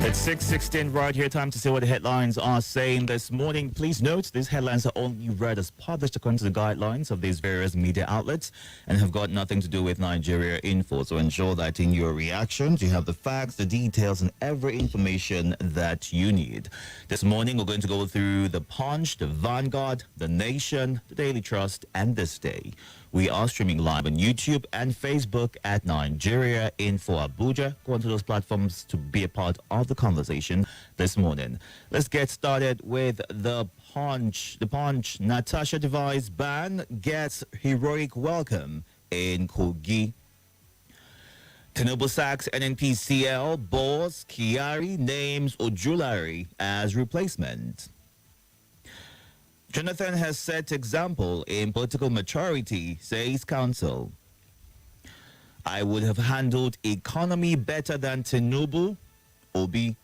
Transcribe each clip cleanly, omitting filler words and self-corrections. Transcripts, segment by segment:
It's 6:16 right here. Time to see what the headlines are saying this morning. Please note, these headlines are only read as published according to the guidelines of these various media outlets and have got nothing to do with Nigeria Info. So ensure that in your reactions, you have the facts, the details, and every information that you need. This morning, we're going to go through the Punch, the Vanguard, the Nation, the Daily Trust, and This Day. We are streaming live on YouTube and Facebook at Nigeria Info Abuja. Go onto those platforms to be a part of the conversation this morning. Let's get started with the Punch. The Punch, Natasha device ban gets heroic welcome in Kogi. Tinubu sacks NNPCL boss Kyari names Ojulari as replacement. Jonathan has set example in political maturity, says counsel. I would have handled economy better than Tinubu, Obi.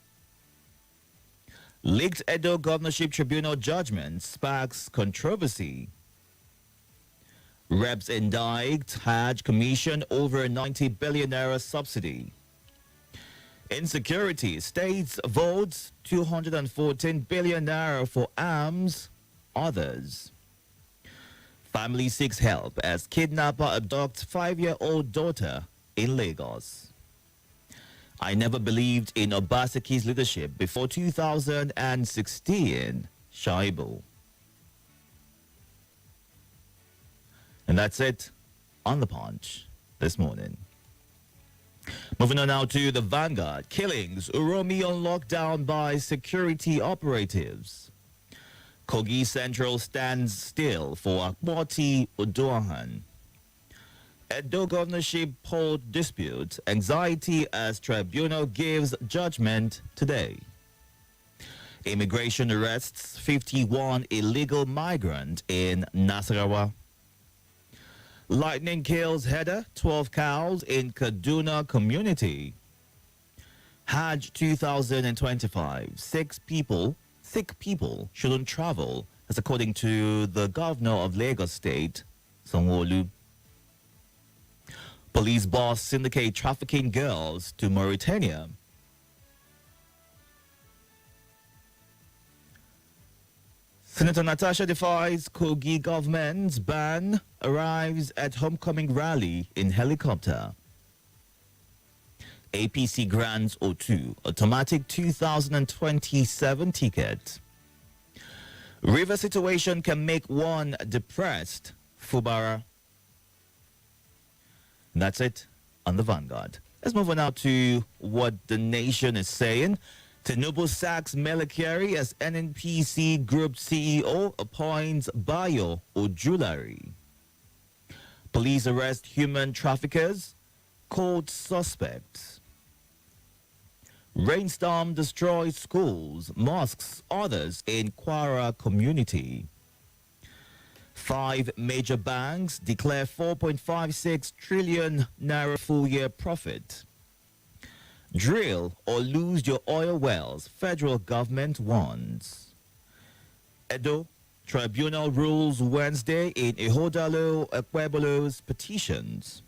Leaked Edo Governorship Tribunal judgment sparks controversy. Reps indicted Hajj Commission over 90 billion naira subsidy. Insecurity, states votes 214 billion naira for arms. Others. Family seeks help as kidnapper abducts 5-year-old daughter in Lagos. I never believed in Obaseki's leadership before 2016, Shaibu. And that's it on The Punch this morning. Moving on now to the Vanguard. Killings, Uromi on lockdown by security operatives. Kogi Central stands still for Akpoti Odoahan. Edo governorship hold dispute. Anxiety as tribunal gives judgment today. Immigration arrests 51 illegal migrant in Nasarawa. Lightning kills header 12 cows in Kaduna community. Hajj 2025. Sick people shouldn't travel, as according to the governor of Lagos State, Sanwo-Olu. Police boss syndicate trafficking girls to Mauritania. Senator Natasha defies Kogi government's ban, arrives at homecoming rally in helicopter. APC grants O2 automatic 2027 ticket. River situation can make one depressed, Fubara. And that's it on the Vanguard. Let's move on now to what the Nation is saying. Tinubu sacks Melekeri as NNPC Group CEO, appoints Bayo Ojulari. Police arrest human traffickers, caught suspects. Rainstorm destroys schools, mosques, others in Kwara community. 5 major banks declare 4.56 trillion naira full-year profit. Drill or lose your oil wells, federal government warns. Edo Tribunal rules Wednesday in Ihodalo Ekwebolo's petitions.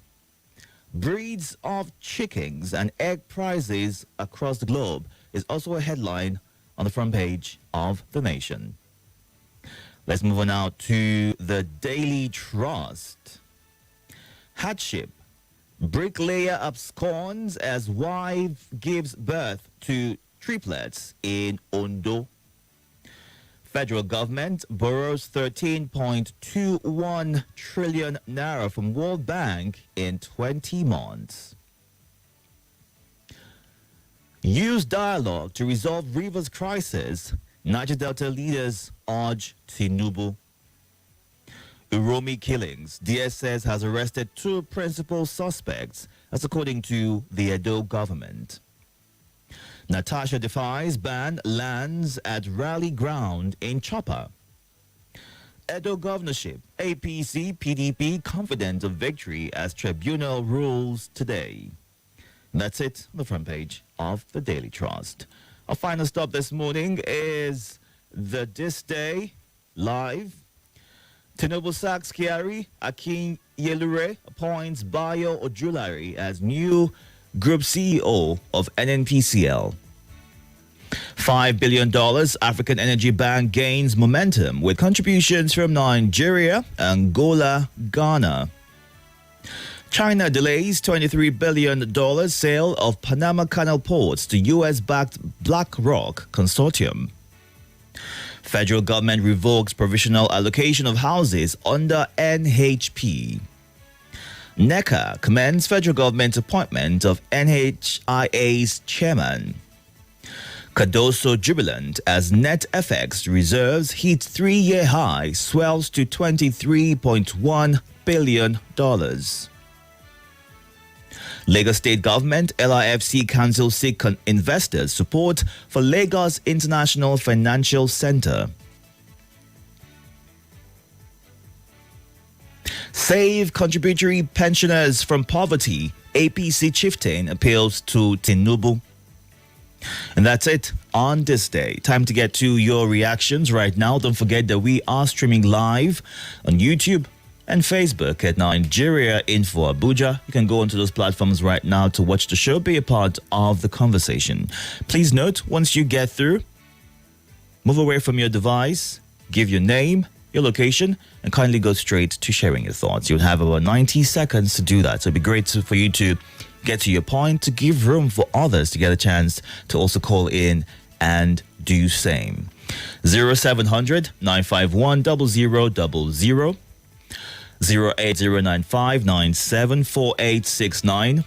Breeds of chickens and egg prices across the globe is also a headline on the front page of The Nation. Let's move on now to the Daily Trust. Hardship. Bricklayer absconds as wife gives birth to triplets in Ondo. Federal government borrows 13.21 trillion naira from World Bank in 20 months. Use dialogue to resolve Rivers crisis. Niger Delta leaders urge Tinubu. Uromi killings. DSS has arrested 2 principal suspects, as according to the Edo government. Natasha defies ban, lands at rally ground in Chopper. Edo governorship, APC, PDP confident of victory as tribunal rules today. That's it on the front page of the Daily Trust. Our final stop this morning is the This Day Live. Tinubu sacks Kyari, Akin Yelure appoints Bayo Ojulari as new Group CEO of NNPCL. $5 billion African Energy Bank gains momentum with contributions from Nigeria, Angola, Ghana. China delays $23 billion sale of Panama Canal ports to U.S.-backed BlackRock consortium. Federal government revokes provisional allocation of houses under NHP. NECA commends federal government appointment of NHIA's chairman. Cardoso jubilant as net FX reserves hit 3-year high, swells to $23.1 billion. Lagos State Government, LIFC Council seek investors support for Lagos International Financial Center. Save contributory pensioners from poverty. APC chieftain appeals to Tinubu. And that's it on this day. Time to get to your reactions right now. Don't forget that we are streaming live on YouTube and Facebook at Nigeria Info Abuja. You can go onto those platforms right now to watch the show, be a part of the conversation. Please note, once you get through, move away from your device, give your name, your location, and kindly go straight to sharing your thoughts. You'll have about 90 seconds to do that. So it'd be great for you to get to your point, to give room for others to get a chance to also call in and do same. 0700 951 0000, 08095974869,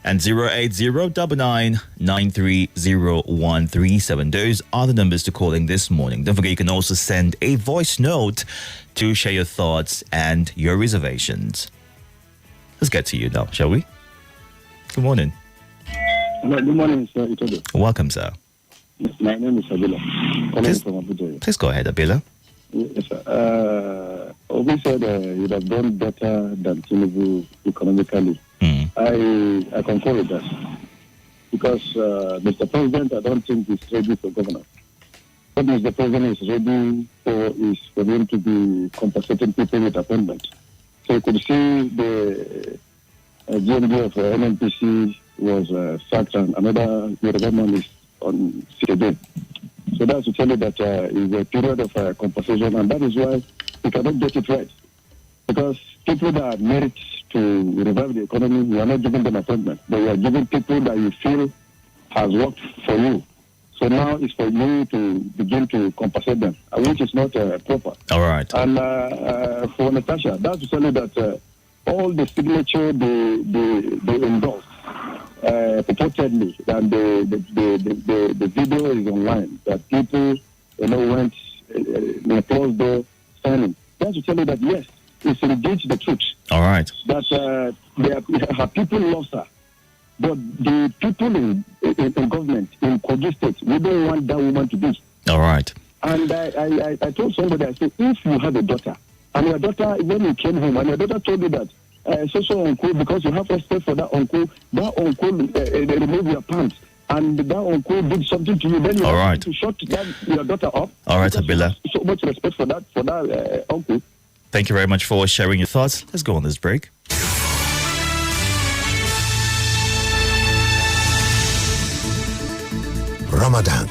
and 08099930137. Those are the numbers to call in this morning. Don't forget, you can also send a voice note to share your thoughts and your reservations. Let's get to you now, shall we? Good morning. Good morning, sir. Itodo. Welcome, sir. Yes, my name is Abila. Please go ahead, Abila. Yes, sir. Obi said you'd have done better than Tinubu economically. I concur with that. Because Mr. President, I don't think he's ready for governor. What Mr. President is ready for is for him to be compensating people with appointment. So you could see the GMD of NNPC was sacked and another Yoruba man is on CAD. So that's to tell you that it's a period of compensation, and that is why we cannot get it right. Because people that merit to revive the economy, we are not giving them appointment, but we are giving people that you feel has worked for you. So now it's for you to begin to compensate them, which is not proper. All right. And for Natasha, that's to tell you that all the signature they endorsed purportedly, and the video is online, that people went in a closed door signing. That's to tell you that yes, it's indeed the truth. All right. That her people lost her. But the people in government, in Kogi State, we don't want that woman to be. All right. And I told somebody, I said, if you have a daughter, and your daughter, when you came home, and your daughter told you that, so uncle, because you have respect for that uncle remove your pants, and that uncle did something to you, then you have to shut your daughter up. All right, Abila. So much respect for that uncle. Thank you very much for sharing your thoughts. Let's go on this break. Ramadan,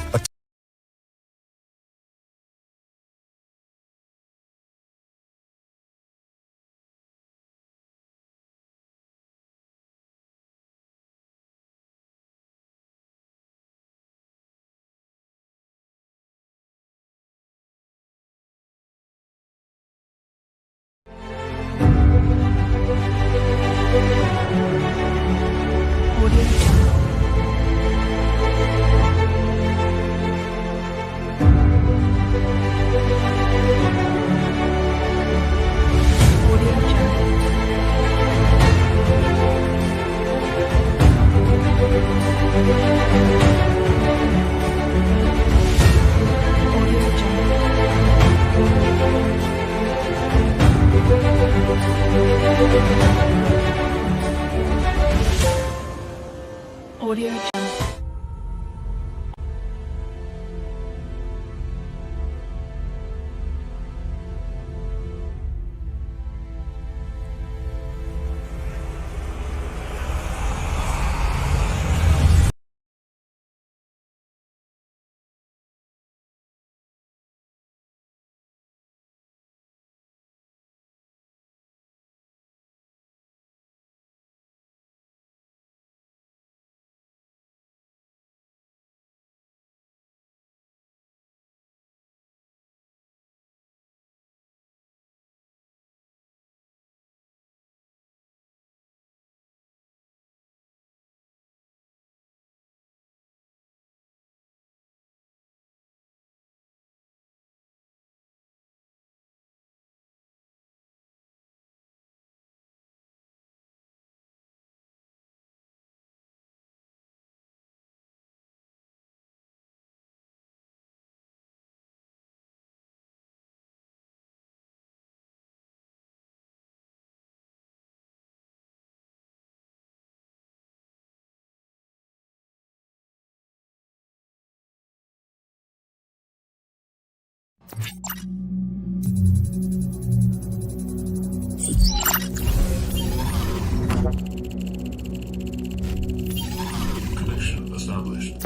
Connection established.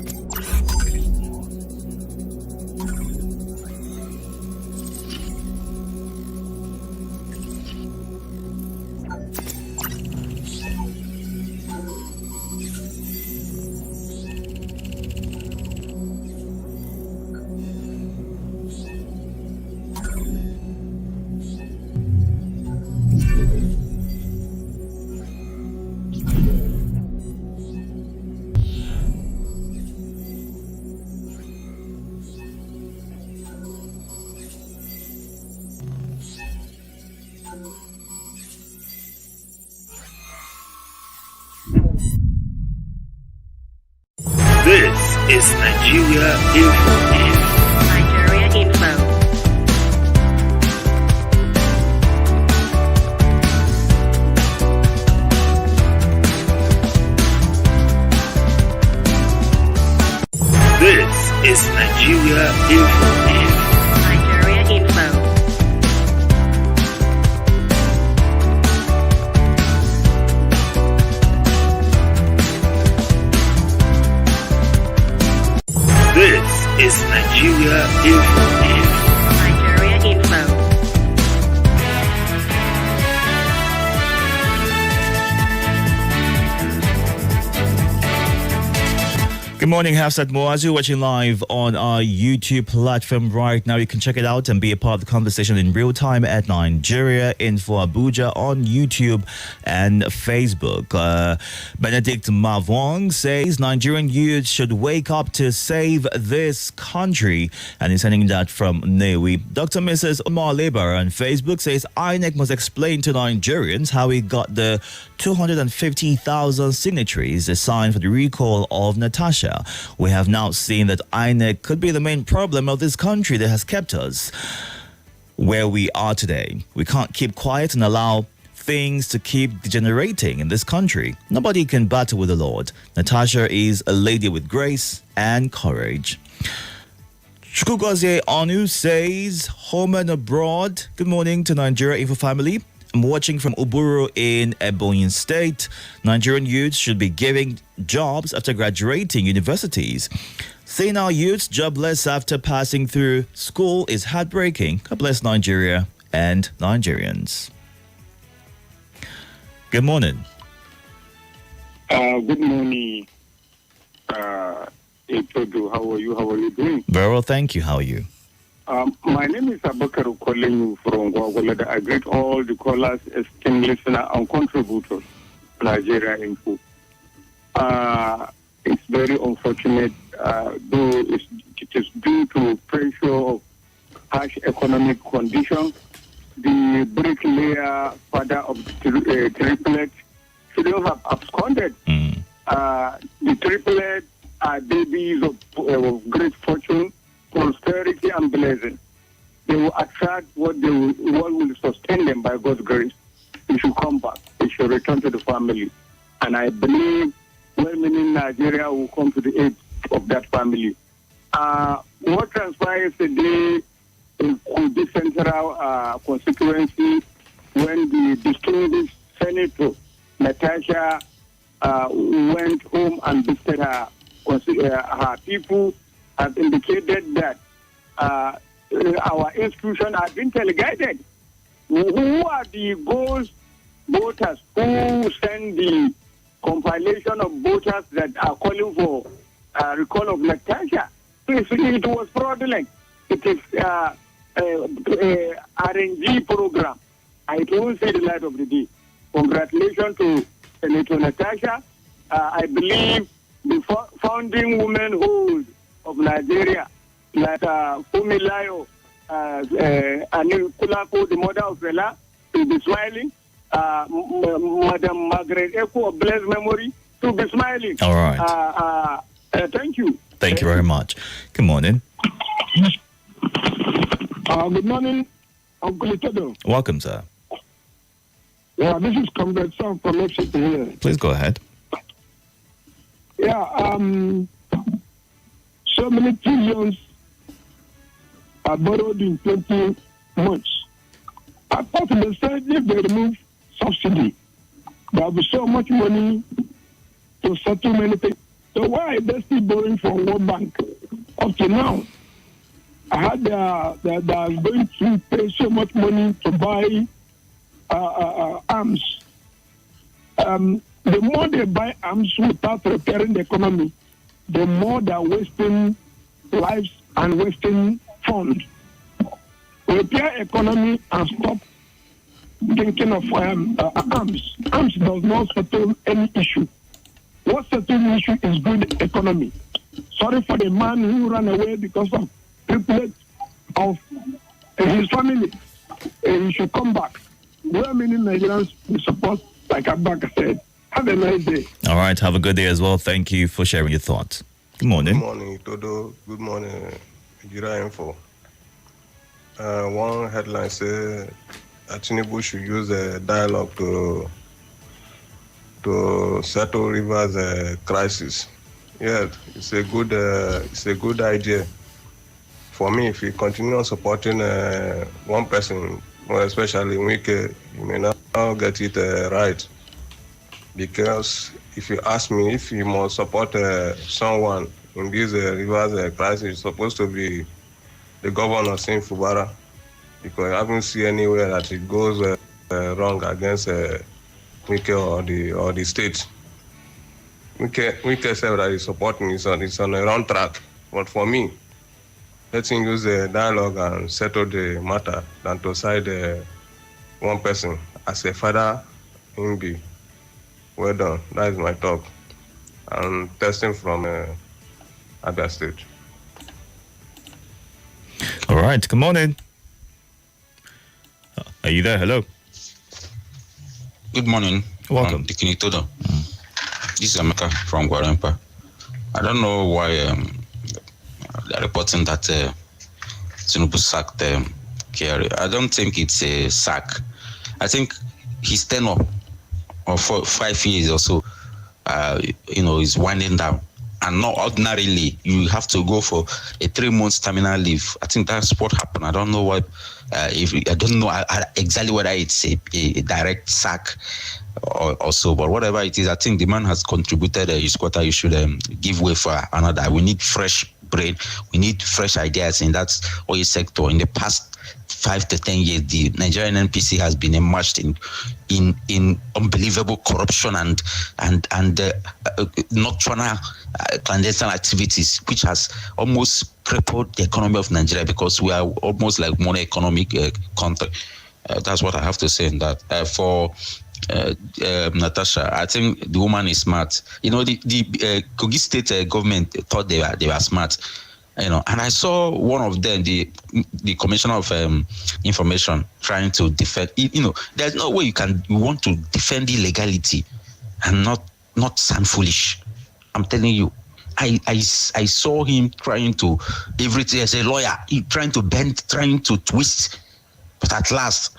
This is Nigeria Info. Nigeria Info. This is Nigeria Info. Nigeria Info. This is Nigeria Info. Nigeria Info. Good morning, Hafsat Moazu, watching live on our YouTube platform right now. You can check it out and be a part of the conversation in real time at Nigeria Info Abuja on YouTube and Facebook. Benedict Mavwong says Nigerian youth should wake up to save this country, and he's sending that from Newi. Dr. Mrs. Omar Lebar on Facebook says INEC must explain to Nigerians how he got the 250,000 signatories assigned for the recall of Natasha. We have now seen that INEC could be the main problem of this country that has kept us where we are today. We can't keep quiet and allow things to keep degenerating in this country. Nobody can battle with the Lord. Natasha is a lady with grace and courage. Chukwugozie Onu says, home and abroad. Good morning to Nigeria Info family. I'm watching from Uburu in Ebonyi State. Nigerian youths should be giving jobs after graduating universities. Seeing our youths jobless after passing through school is heartbreaking. God bless Nigeria and Nigerians. Good morning. Good morning, Itodo. How are you? How are you doing? Very well, thank you. How are you? My name is Abakar calling you from Gwagwalada. I greet all the callers, esteemed listeners, and contributors to Nigeria Info. It's very unfortunate, though it is due to pressure of harsh economic conditions. The bricklayer, father of triplet, should have absconded. The triplets are babies of great fortune, prosperity, and blessing. They will attract what will sustain them by God's grace. They should come back. They should return to the family. And I believe well-meaning Nigeria will come to the aid of that family. What transpires today in the central constituency when the distinguished Senator Natasha went home and visited her people, has indicated that our institution has been teleguided. Who are the ghost voters who send the compilation of voters that are calling for recall of Natasha? It was fraudulent. It is RNG program. I don't see the light of the day. Congratulations to Senator Natasha. I believe the founding womanhood of Nigeria, like Fumilayo, Anil Kulako, the mother of Fela, to be smiling. Madam Margaret Echo of blessed memory, to be smiling. All right. Thank you. Thank you very much. Good morning. Good morning, Uncle Itodo. Welcome, sir. Yeah, this is Comrade Sam from FCT here. Please go ahead. Yeah, so many trillions I borrowed in 20 months. I thought they said if they remove subsidy, there will be so much money to settle many things. So why are they still borrowing from World Bank up to now? I heard they are going to pay so much money to buy arms. The more they buy arms without repairing the economy, the more they are wasting lives and wasting funds. Repair economy and stop thinking of arms. Arms does not settle any issue. What settles the issue is good economy. Sorry for the man who ran away because of triplet of his family. He should come back. Well, many Nigerians will support, like Abaka said. Have a nice day. All right, have a good day as well. Thank you for sharing your thoughts. Good morning. Good morning, Itodo. Good morning, Nigeria Info. One headline says Tinubu should use a dialogue to settle Rivers' crisis. Yeah, it's a good idea. For me, if you continue supporting one person, more especially Wike, you may not get it right. Because if you ask me if you must support someone in this Rivers' crisis, it's supposed to be the governor, Sim Fubara, because I haven't seen anywhere that it goes wrong against Wike or the state. Wike said that he's supporting is on a wrong track. But for me, let him use the dialogue and settle the matter than to side one person. As a father, him be. Well done. That is my talk. I'm testing from Abia State. All right, good morning. Are you there? Hello. Good morning. Welcome. Itodo. This is Amaka from Guarampa. I don't know why they're reporting that Tinubu sacked Kerry. I don't think it's a sack. I think his tenure of 5 years or so, is winding down. And not ordinarily, you have to go for a 3 months terminal leave. I think that's what happened. I don't know what, I don't know exactly whether it's a direct sack or so, but whatever it is, I think the man has contributed his quota. You should give way for another. We need fresh brain. We need fresh ideas in that oil sector. In the past 5 to 10 years, the Nigerian NPC has been immersed in unbelievable corruption and nocturnal clandestine activities, which has almost crippled the economy of Nigeria because we are almost like mono economic country. That's what I have to say in that. For Natasha, I think the woman is smart. The Kogi State government thought they were smart. And I saw one of them, the Commissioner of Information, trying to defend. There's no way you want to defend illegality and not sound foolish. I'm telling you, I saw him trying to everything as a lawyer, trying to bend, trying to twist, but at last,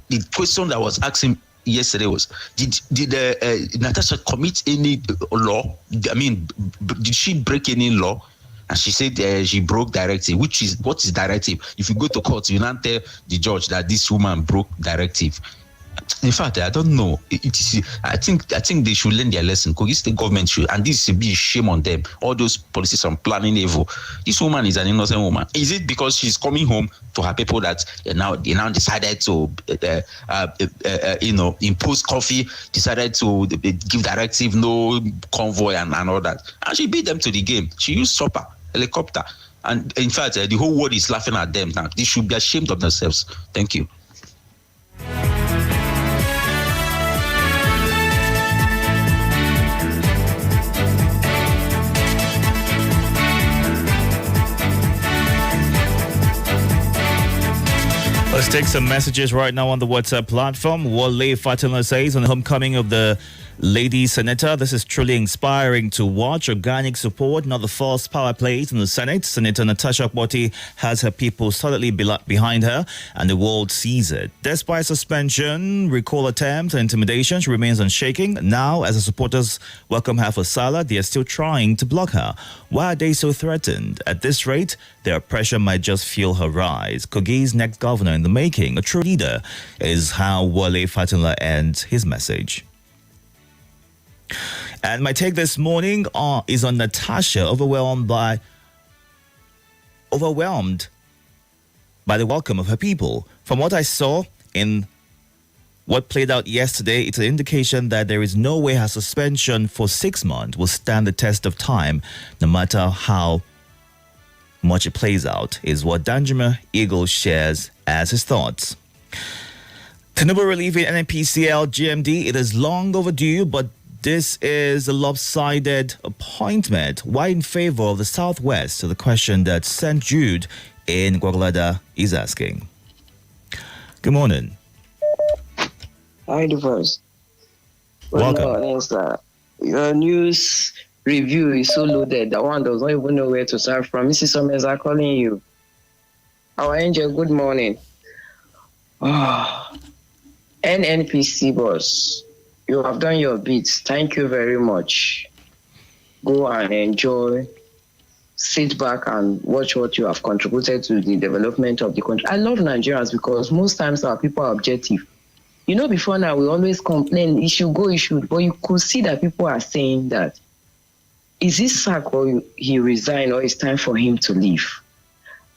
the question that was asked him yesterday was, did Natasha commit any law? I mean, did she break any law? And she said she broke directive. What is directive? If you go to court, you now tell the judge that this woman broke directive. In fact, I don't know. I think they should learn their lesson. Kogi State government should, and this should be a shame on them. All those policies on planning evil. This woman is an innocent woman. Is it because she's coming home to her people that they now decided to impose coffee, decided to give directive, no convoy and all that, and she beat them to the game. She used chopper, helicopter, and in fact, the whole world is laughing at them now. They should be ashamed of themselves. Thank you. Let's take some messages right now on the WhatsApp platform. Wale Fatima says, on the homecoming of the Lady Senator, this is truly inspiring to watch. Organic support, not the false power plays in the Senate. Senator Natasha Akpoti has her people solidly behind her, and the world sees it. Despite suspension, recall attempts, and intimidation, she remains unshaking. Now, as the supporters welcome her for Salah, they are still trying to block her. Why are they so threatened? At this rate, their pressure might just fuel her rise. Kogi's next governor in the making, a true leader, is how Wale Fatunla ends his message. And my take this morning is on Natasha, overwhelmed by the welcome of her people. From what I saw in what played out yesterday, it's an indication that there is no way her suspension for 6 months will stand the test of time, no matter how much it plays out, is what Danjuma Eagle shares as his thoughts. Tinubu relieving NNPCL GMD, it is long overdue, but this is a lopsided appointment. Why in favor of the Southwest? So the question that St. Jude in Gwagwalada is asking. Good morning. Hi, Divorce. Welcome. Morning, sir. Your news review is so loaded that one does not even know where to start from. Mrs. Summers are calling you. Our angel, good morning. NNPC boss, you have done your bit. Thank you very much. Go and enjoy. Sit back and watch what you have contributed to the development of the country. I love Nigerians because most times our people are objective. You know, before now, we always complain, it should go, it should. But you could see that people are saying that, is this sack or he resigned or it's time for him to leave?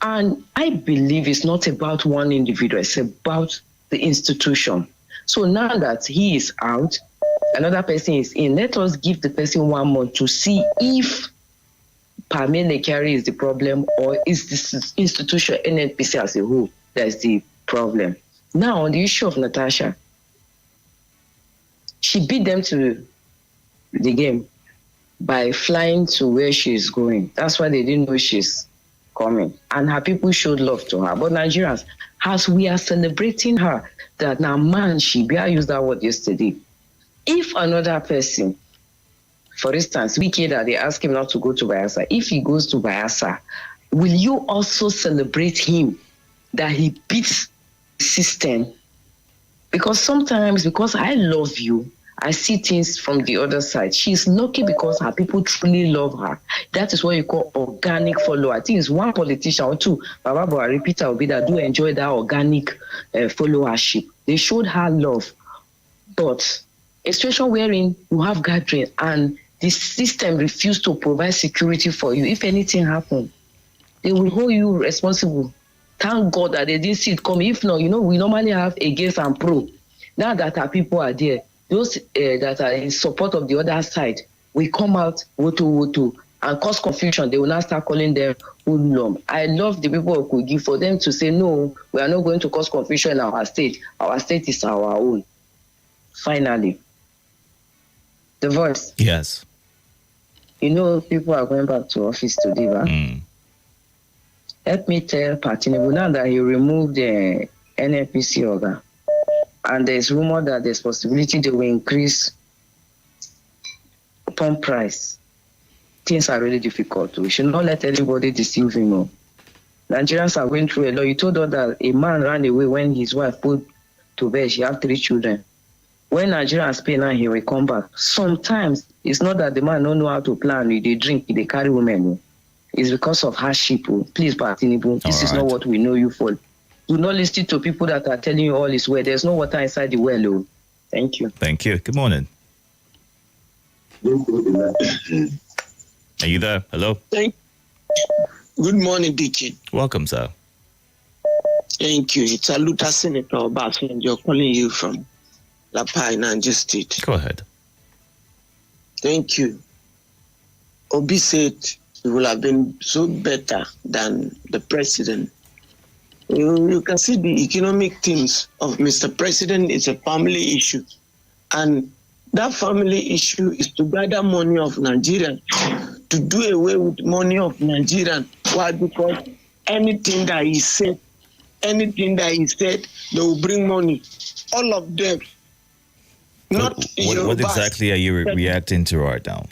And I believe it's not about one individual, it's about the institution. So now that he is out, another person is in, let us give the person 1 month to see if Pamela Carey is the problem or is this institution, NNPC as a whole, that's the problem. Now, on the issue of Natasha, she beat them to the game by flying to where she's going. That's why they didn't know she's coming. And her people showed love to her. But Nigerians, as we are celebrating her, that now man, I used that word yesterday. If another person, for instance, Wiki, that they ask him not to go to Bayelsa, if he goes to Bayelsa, will you also celebrate him that he beats system? Because sometimes, because I love you, I see things from the other side. She's lucky because her people truly love her. That is what you call organic follower. I think it's one politician or two, Baba Buhari, Peter Obi, that do enjoy that organic followership. They showed her love. But a situation wherein you have gathering and the system refused to provide security for you, if anything happens, they will hold you responsible. Thank God that they didn't see it coming. If not, we normally have against and pro. Now that our people are there, those that are in support of the other side will come out, woto, and cause confusion. They will now start calling them hoodlum. I love the people of Kogi for them to say, no, we are not going to cause confusion in our state. Our state is our own. Finally, the voice. Yes. People are going back to office today, right? Help me tell Patinubu now that he removed the NNPC organ, and there's rumor that there's possibility they will increase pump price. Things are really difficult. We should not let anybody deceive him. Nigerians are going through a lot. You told us that a man ran away when his wife put to bed. She had 3 children. When Nigerians pay now, he will come back. Sometimes it's not that the man don't know how to plan. They drink, they carry women. It's because of hardship. Please, Patinubu, this is not what we know you for. Do not listen to people that are telling you all is well. There's no water inside the well. Thank you. Thank you. Good morning. Are you there? Hello? Good morning, Dickie. Welcome, sir. Thank you. It's Aluta Senator Obasanjo calling you from La Pai, Niger State. Go ahead. Thank you. Obi said it would have been so better than the president. You can see the economic themes of Mr. President is a family issue. And that family issue is to gather money of Nigerians, to do away with money of Nigerians. Why? Because anything that he said, they will bring money. All of them. Not what exactly are you reacting to right now?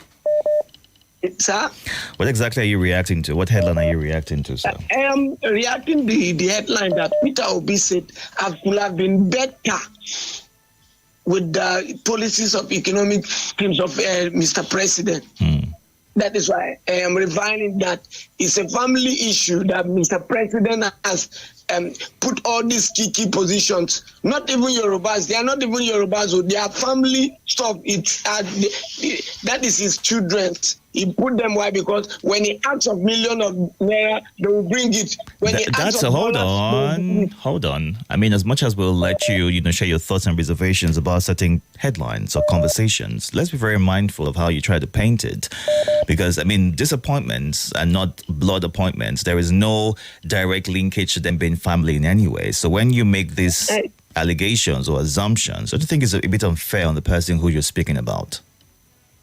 Sir? What exactly are you reacting to? What headline are you reacting to, sir? I am reacting the headline that Peter Obi said could have been better with the policies of economic schemes of Mr. President. That is why I am reviling that it's a family issue that Mr. President has put all these key positions. Not even Yorubas. They are not even Yorubas. They are family stuff. That is his children. He put them why? Because when he asks of million of naira, they will bring it. When Hold on. I mean, as much as we'll let you, share your thoughts and reservations about certain headlines or conversations, let's be very mindful of how you try to paint it. Because, I mean, disappointments are not blood appointments. There is no direct linkage to them being family in any way. So when you make these allegations or assumptions, I do think it's a bit unfair on the person who you're speaking about.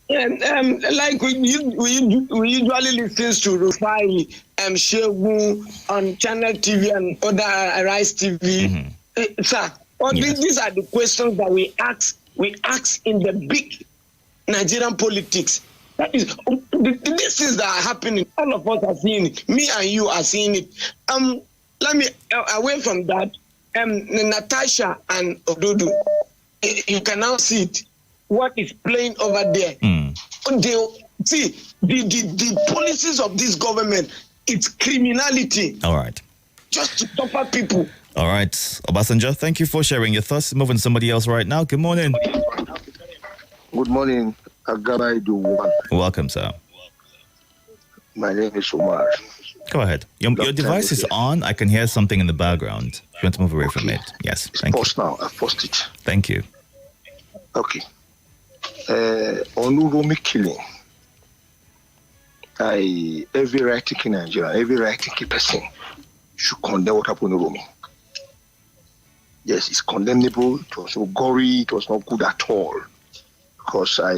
Like we usually listen to Rufai Shehu on Channel TV and other Rise TV. Sir, these are the questions that we ask in the big Nigerian politics. That is, these things that are happening, all of us are seeing it. Me and you are seeing it. Let me, away from that, Natasha and Itodo, you can now see it. What is playing over there? The policies of this government, it's criminality. All right. Just to suffer people. All right. Obasanjo, thank you for sharing your thoughts. Moving to somebody else right now. Good morning. Good morning. Welcome, sir. My name is Omar. Go ahead. Your device is on. I can hear something in the background. You want to move away from it? Yes. Thank you. Now. I've paused it. Thank you. Okay. Onuromi killing. Every right-thinking Nigerian, every right-thinking person should condemn what happened to Onuromi. Yes, it's condemnable. It was so gory. It was not good at all. Because I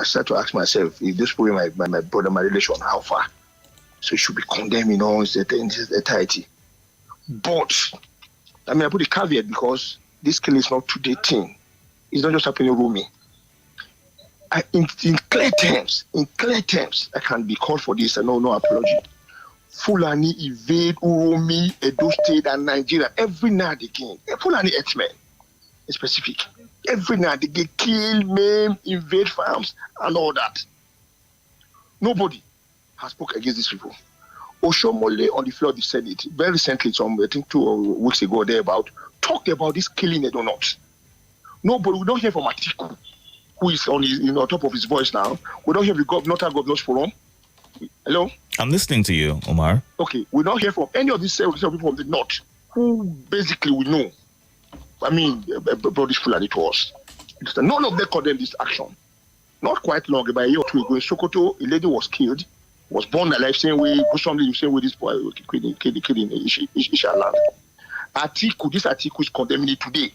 started to ask myself, if this boy, my brother, my relation, how far? So it should be condemned in all its entirety. But, I put a caveat because this killing is not today thing. It's not just happening to Onuromi. In clear terms, I can be called for this and no apology. Fulani evade Uromi, Edo State, and Nigeria every night again. Fulani X-Men, in specific. Every night they get kill, maim, invade farms, and all that. Nobody has spoken against these people. Oshomole on the floor of the Senate, very recently, I think 2 weeks ago, talked about this killing or not. Nobody, we don't hear from Atiku, who is on top of his voice now. We don't hear from Northern Governors Forum. Hello? I'm listening to you, Omar. Okay, we don't hear from any of these people from the North, who basically we know. Brought this Fulani to us. None of them condemned this action. Not quite long, about a year or two ago in Sokoto, a lady was killed, was born alive, same way, gruesomely, same way this boy killed in Ishaland. This Atiku is condemning it today.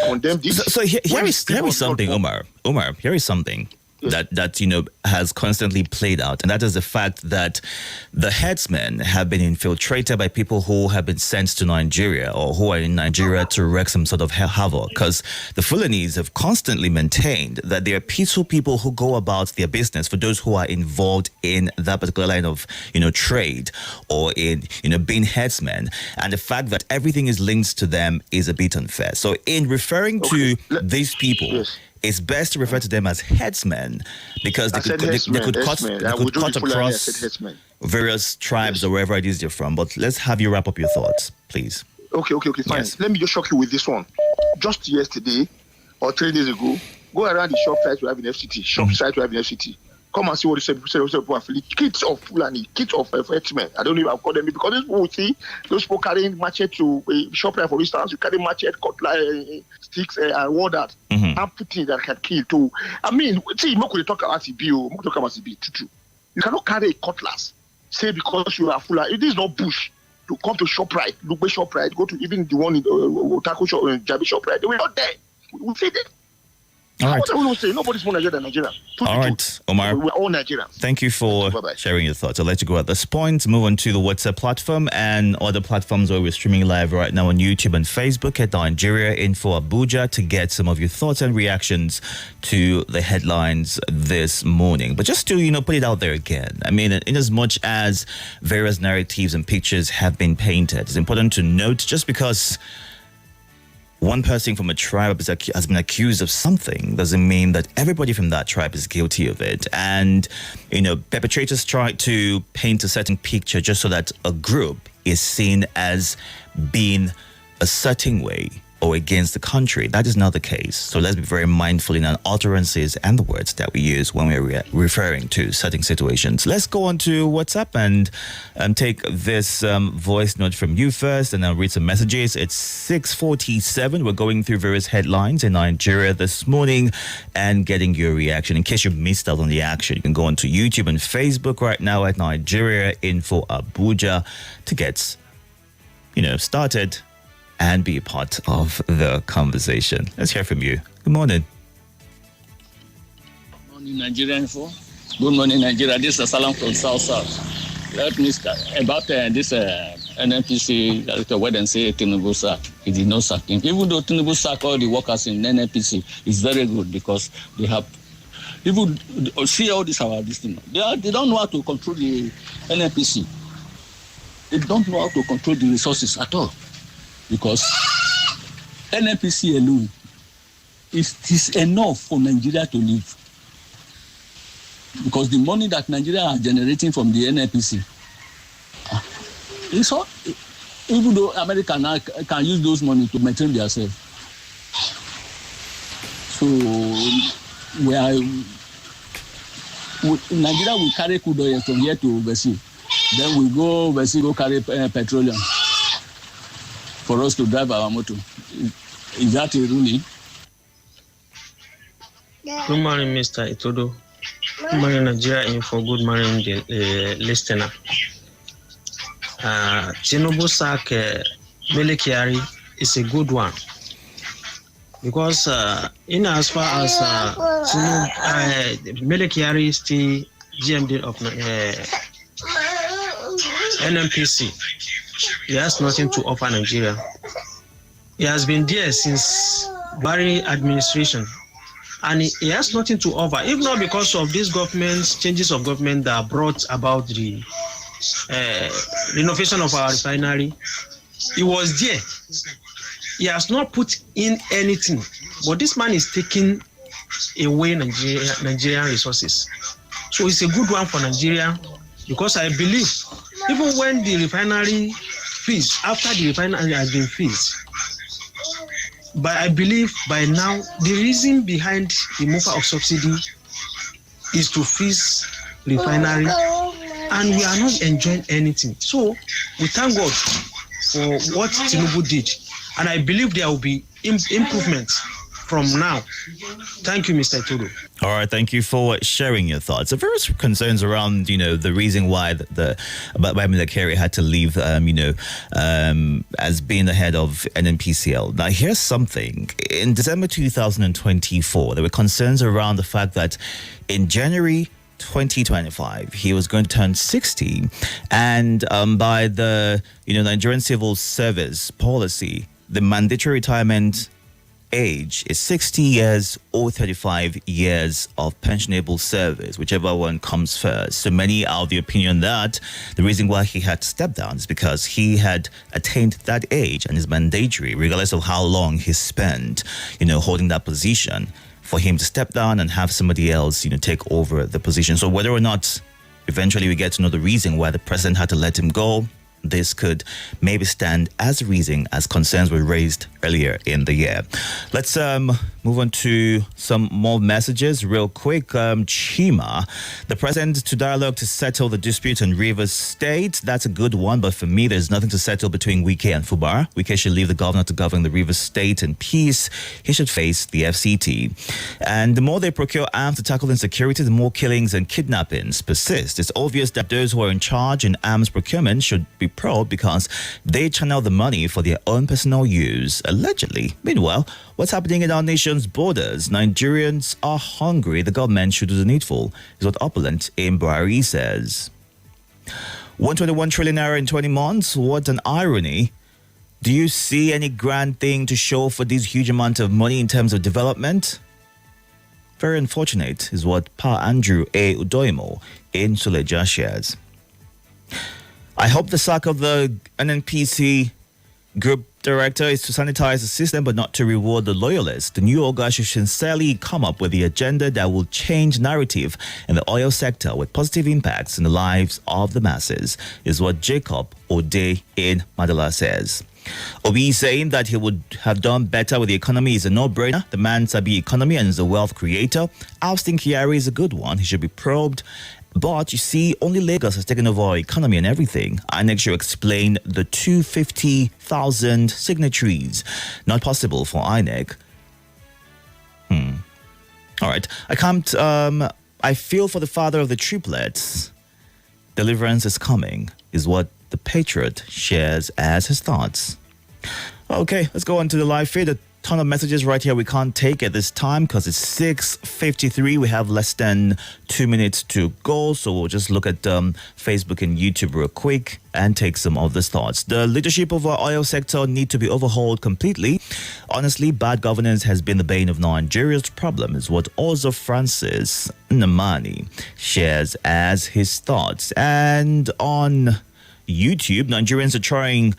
Condemn this. So here is something, Omar. Omar, here is something that has constantly played out, and that is the fact that the headsmen have been infiltrated by people who have been sent to Nigeria or who are in Nigeria to wreak some sort of havoc, because the Fulanis have constantly maintained that they are peaceful people who go about their business for those who are involved in that particular line of trade or in being headsmen, and the fact that everything is linked to them is a bit unfair. So in referring to these people, it's best to refer to them as headsmen because they could cut across various tribes or wherever it is you're from. But let's have you wrap up your thoughts, please. Okay, fine. Yes. Let me just shock you with this one. Just yesterday or 3 days ago, go around the shop sites we have in FCT. Come and see what the people are feeling. Kids of Fulani, kids of headsmen. I don't know if I'll call them because those people will see those people carrying machete to a shop, for instance, you carry machete, cutlass, sticks, and all that. Amputees that can kill too. See, we talk about CB, you cannot carry a cutlass, say because you are Fulani. It is not bush. To come to ShopRite, Lugbe ShopRite, go to even the one in Otako Shop, Jabi ShopRite. They were not there. We see them. All right. What are we going to say? Nobody's more Nigerian than Nigeria. All right, Omar. We're all Nigerians. Thank you for sharing your thoughts. I'll let you go at this point. Move on to the WhatsApp platform and other platforms where we're streaming live right now on YouTube and Facebook at Nigeria Info Abuja to get some of your thoughts and reactions to the headlines this morning. But just to, put it out there again, I mean, in as much as various narratives and pictures have been painted, it's important to note just because one person from a tribe has been accused of something doesn't mean that everybody from that tribe is guilty of it. And, perpetrators try to paint a certain picture just so that a group is seen as being a certain way or against the country. That is not the case. So let's be very mindful in our utterances and the words that we use when we're referring to certain situations. Let's go on to WhatsApp and take this voice note from you first, and I'll read some messages. It's 6:47. We're going through various headlines in Nigeria this morning and getting your reaction. In case you missed out on the action, you can go on to YouTube and Facebook right now at Nigeria Info Abuja to get, started and be a part of the conversation. Let's hear from you. Good morning. Good morning, Nigeria Info. Good morning, Nigeria. This is Salam from South. Let me start about this NNPC director. When they say Tinubu sack, he did not sack him. Even though Tinubu sack all the workers in NNPC, it's very good because they have people see all this about this thing. They don't know how to control the NNPC. They don't know how to control the resources at all. Because NNPC alone is enough for Nigeria to live. Because the money that Nigeria are generating from the NNPC, it's all, even though America now can use those money to maintain themselves. So Nigeria will carry crude oil from here to overseas. Then we go overseas, go carry petroleum for us to drive our motor. Is that a ruling? Good morning, Mr. Itodo. Good morning, Nigeria Info. Good morning, the listener. Tinubu sack Melekiari is a good one because in as far as Melekiari is the GMD of NNPC. He has nothing to offer Nigeria. He has been there since Barry administration, and he has nothing to offer, if not because of these changes of government that brought about the renovation of our refinery. He was there. He has not put in anything, but this man is taking away Nigerian resources. So it's a good one for Nigeria because I believe even when the refinery freeze, after the refinery has been freezed, but I believe by now the reason behind the removal of subsidy is to freeze refinery, and we are not enjoying anything. So we thank God for what Tinubu did, and I believe there will be improvements from now. Thank you, Mr. Itodo. All right, thank you for sharing your thoughts. There are various concerns around, the reason why Melekiari had to leave, as being the head of NNPCL. Now, here's something. In December 2024, there were concerns around the fact that in January 2025, he was going to turn 60, and by the Nigerian Civil Service policy, the mandatory retirement age is 60 years or 35 years of pensionable service, whichever one comes first. So many are of the opinion that the reason why he had stepped down is because he had attained that age and is mandatory, regardless of how long he spent, holding that position, for him to step down and have somebody else, take over the position. So whether or not eventually we get to know the reason why the president had to let him go, this could maybe stand as a reason as concerns were raised earlier in the year. Let's move on to some more messages real quick. Chima, the president to dialogue to settle the dispute in Rivers State. That's a good one, but for me, there's nothing to settle between Wike and Fubara. Wike should leave the governor to govern the Rivers State in peace. He should face the FCT. And the more they procure arms to tackle insecurity, the more killings and kidnappings persist. It's obvious that those who are in charge in arms procurement should be proud because they channel the money for their own personal use, allegedly. Meanwhile, what's happening in our nation nation's borders. Nigerians are hungry. The government should do the needful, is what opulent Mbari says. 121 trillion naira in 20 months. What an irony. Do you see any grand thing to show for this huge amount of money in terms of development? Very unfortunate, is what Pa Andrew A. Udoimo in Suleja shares. I hope the sack of the NNPC group director is to sanitize the system but not to reward the loyalists. The new Oga should sincerely come up with the agenda that will change narrative in the oil sector with positive impacts in the lives of the masses, is what Jacob Ode in Madala says. Obi saying that he would have done better with the economy is a no-brainer. The man sabi economy and is a wealth creator. Ousting Kyari is a good one. He should be probed. But you see, only Lagos has taken over our economy and everything. INEC should explain the 250,000 signatories. Not possible for INEC. All right. I can't. I feel for the father of the triplets. Deliverance is coming, is what the Patriot shares as his thoughts. Okay, let's go on to the live feed. A ton of messages right here we can't take at this time because it's 6:53. We have less than 2 minutes to go, so we'll just look at Facebook and YouTube real quick and take some of these thoughts. The leadership of our oil sector need to be overhauled completely. Honestly, bad governance has been the bane of Nigeria's problem, is what Ozo Francis Namani shares as his thoughts. And on YouTube, Nigerians are trying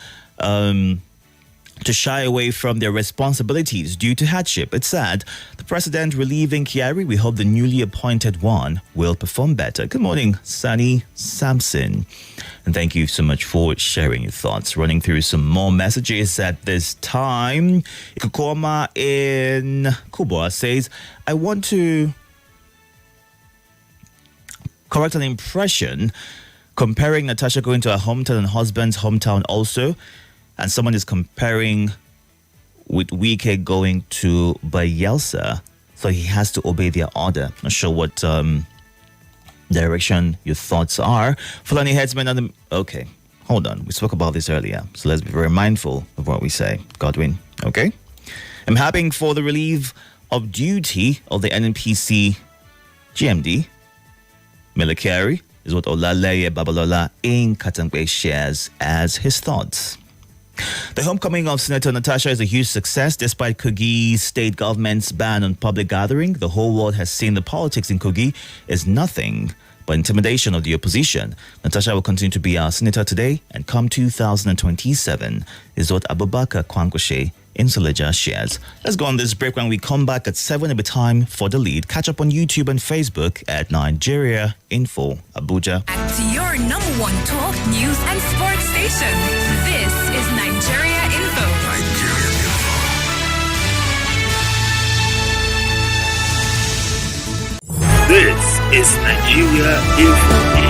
to shy away from their responsibilities due to hardship. It's sad. The president relieving Kyari. We hope the newly appointed one will perform better. Good morning, Sunny Sampson. And thank you so much for sharing your thoughts. Running through some more messages at this time. Ikukoma in Kubwa says, I want to correct an impression comparing Natasha going to her hometown and husband's hometown also. And someone is comparing with Wike going to Bayelsa, so he has to obey their order. Not sure what direction your thoughts are. Fulani headsman on the... Okay, hold on. We spoke about this earlier, so let's be very mindful of what we say. Godwin, okay? I'm happy for the relief of duty of the NNPC GMD. Military is what Olaleye Babalola in Katangwe shares as his thoughts. The homecoming of Senator Natasha is a huge success despite Kogi state government's ban on public gathering. The whole world has seen the politics in Kogi is nothing but intimidation of the opposition. Natasha will continue to be our senator today and come 2027 is what Abubakar Kwankoshe in Suleja shares. Let's go on this break. When we come back at 7, it'll be time for the lead. Catch up on YouTube and Facebook at Nigeria Info Abuja. At your number one talk, news and sports station. This is Nigeria Info. This is Nigeria Info.